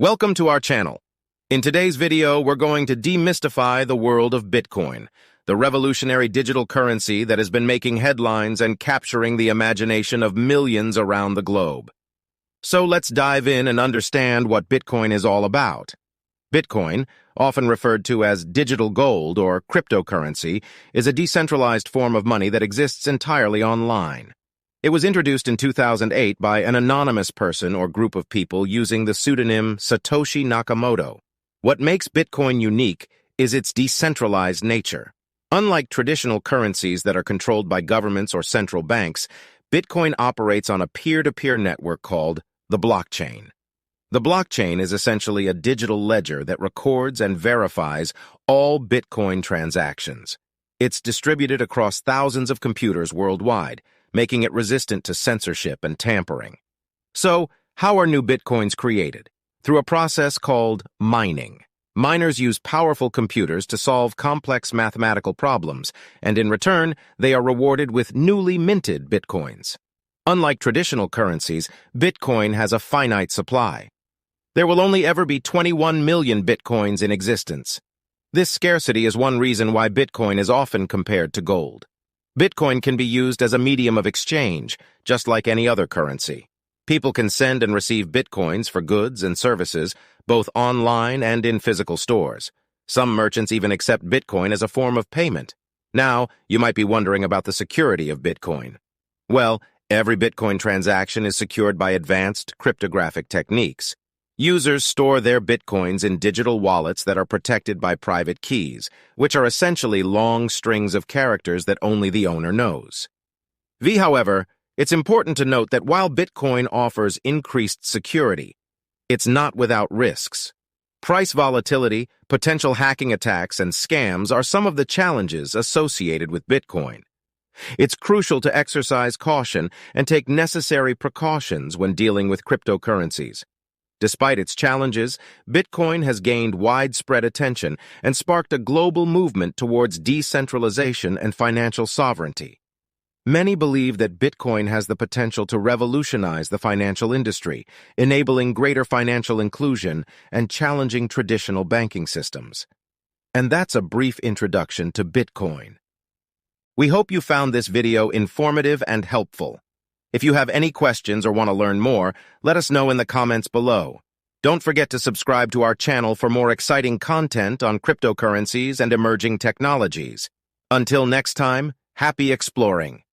Welcome to our channel. In today's video, we're going to demystify the world of Bitcoin, the revolutionary digital currency that has been making headlines and capturing the imagination of millions around the globe. So let's dive in and understand what Bitcoin is all about. Bitcoin, often referred to as digital gold or cryptocurrency, is a decentralized form of money that exists entirely online. It was introduced in 2008 by an anonymous person or group of people using the pseudonym Satoshi Nakamoto. What makes Bitcoin unique is its decentralized nature. Unlike traditional currencies that are controlled by governments or central banks, Bitcoin operates on a peer-to-peer network called the blockchain. The blockchain is essentially a digital ledger that records and verifies all Bitcoin transactions. It's distributed across thousands of computers worldwide, making it resistant to censorship and tampering. So, how are new Bitcoins created? Through a process called mining. Miners use powerful computers to solve complex mathematical problems, and in return, they are rewarded with newly minted Bitcoins. Unlike traditional currencies, Bitcoin has a finite supply. There will only ever be 21 million Bitcoins in existence. This scarcity is one reason why Bitcoin is often compared to gold. Bitcoin can be used as a medium of exchange, just like any other currency. People can send and receive Bitcoins for goods and services, both online and in physical stores. Some merchants even accept Bitcoin as a form of payment. Now, you might be wondering about the security of Bitcoin. Well, every Bitcoin transaction is secured by advanced cryptographic techniques. Users store their Bitcoins in digital wallets that are protected by private keys, which are essentially long strings of characters that only the owner knows. However, it's important to note that while Bitcoin offers increased security, it's not without risks. Price volatility, potential hacking attacks, and scams are some of the challenges associated with Bitcoin. It's crucial to exercise caution and take necessary precautions when dealing with cryptocurrencies. Despite its challenges, Bitcoin has gained widespread attention and sparked a global movement towards decentralization and financial sovereignty. Many believe that Bitcoin has the potential to revolutionize the financial industry, enabling greater financial inclusion and challenging traditional banking systems. And that's a brief introduction to Bitcoin. We hope you found this video informative and helpful. If you have any questions or want to learn more, let us know in the comments below. Don't forget to subscribe to our channel for more exciting content on cryptocurrencies and emerging technologies. Until next time, happy exploring!